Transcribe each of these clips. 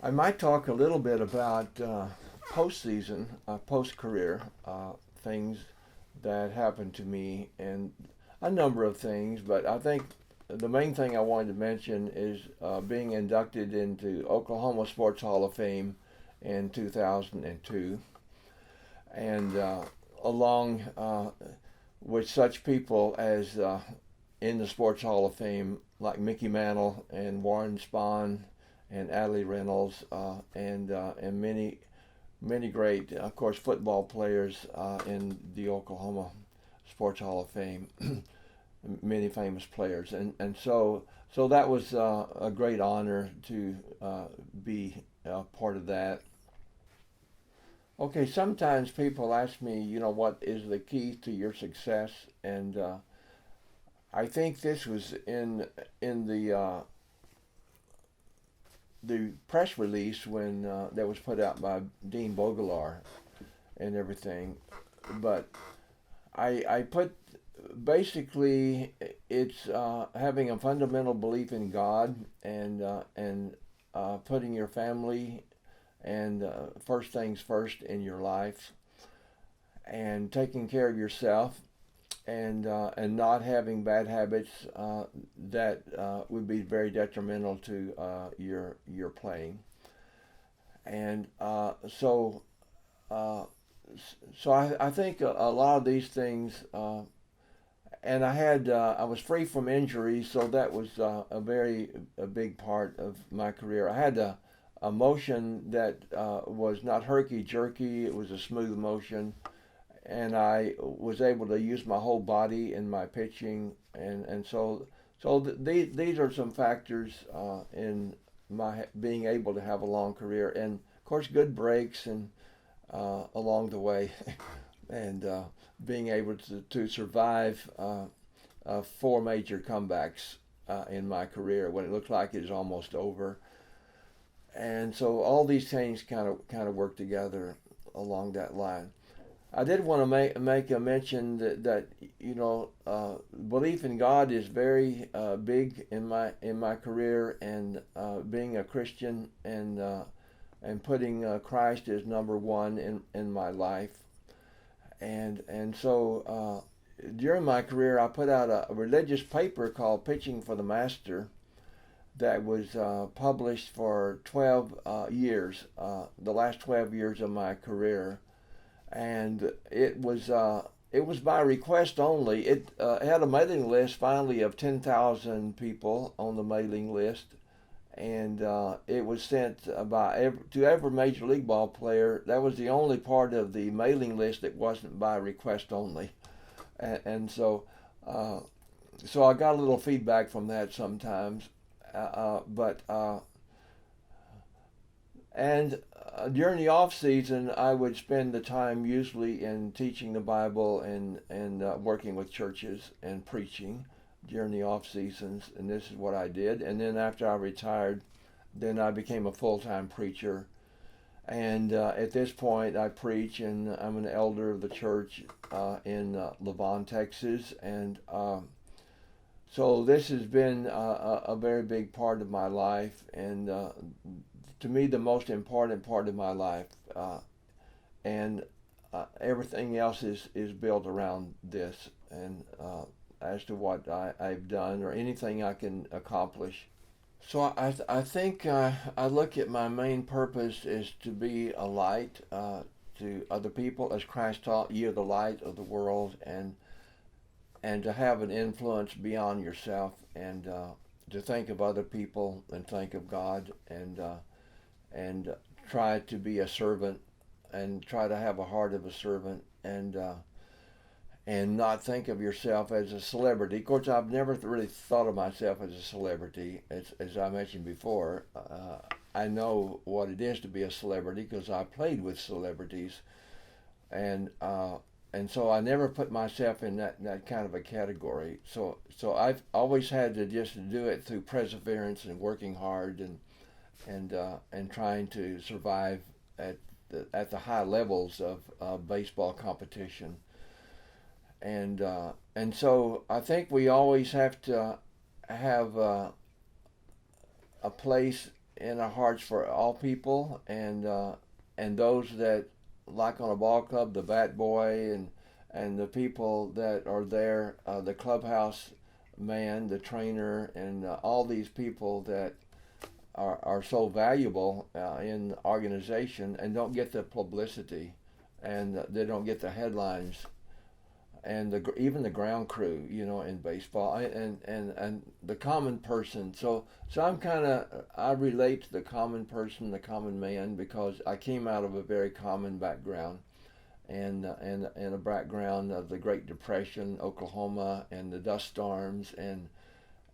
I might talk a little bit about post-season, post-career things that happened to me, and a number of things. But I think the main thing I wanted to mention is being inducted into Oklahoma Sports Hall of Fame in 2002, and along with such people as in the Sports Hall of Fame, like Mickey Mantle and Warren Spahn and Adley Reynolds, and many great, of course, football players in the Oklahoma Sports Hall of Fame. Many famous players, and so that was a great honor to be part of that. Okay, sometimes people ask me, what is the key to your success, and I think this was in the press release when that was put out by Dean Bogalar and everything. But I put basically it's having a fundamental belief in God and putting your family and first things first in your life and taking care of yourself and not having bad habits that would be very detrimental to your playing. And uh, I think a lot of these things. And I was free from injuries, so that was a big part of my career. I had a motion that was not herky jerky; it was a smooth motion, and I was able to use my whole body in my pitching, these are some factors in my being able to have a long career, and of course good breaks and along the way, and being able to survive four major comebacks in my career when it looked like it was almost over, and so all these things kind of work together along that line. I did want to make a mention that belief in God is very big in my career, and being a Christian and putting Christ as number one in my life, and so during my career I put out a religious paper called Pitching for the Master that was published for 12 years, the last 12 years of my career, and it was by request only. It had a mailing list finally of 10,000 people on the mailing list, and it was sent to every major league ball player. That was the only part of the mailing list that wasn't by request only, and so I got a little feedback from that sometimes, but and during the off season, I would spend the time usually in teaching the Bible and working with churches and preaching during the off seasons, and this is what I did. And then after I retired, then I became a full time preacher. And at this point, I preach, and I'm an elder of the church in Levon, Texas, and so this has been a very big part of my life, and to me, the most important part of my life, and everything else is built around this, and as to what I've done or anything I can accomplish. So I think I look at my main purpose is to be a light to other people, as Christ taught, "Ye are the light of the world," and to have an influence beyond yourself, and to think of other people and think of God, and try to be a servant and try to have a heart of a servant, and not think of yourself as a celebrity. Of course, I've never really thought of myself as a celebrity. As I mentioned before, I know what it is to be a celebrity because I played with celebrities, and so I never put myself in that kind of a category. So I've always had to just do it through perseverance and working hard, and trying to survive at the high levels of baseball competition. And so I think we always have to have a place in our hearts for all people, and those that, like on a ball club, the bat boy and the people that are there, the clubhouse man, the trainer, and all these people that are so valuable in the organization and don't get the publicity, and they don't get the headlines, and even the ground crew, in baseball, and the common person. So I relate to the common person, the common man, because I came out of a very common background, and a background of the Great Depression, Oklahoma, and the dust storms, and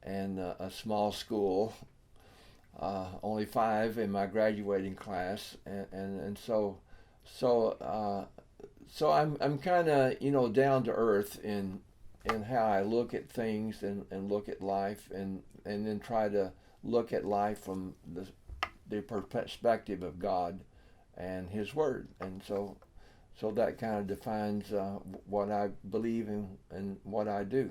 a small school, only 5 in my graduating class, and so I'm kind of down to earth in how I look at things and look at life, and then try to look at life from the perspective of God and His Word, and so that kind of defines what I believe in and what I do.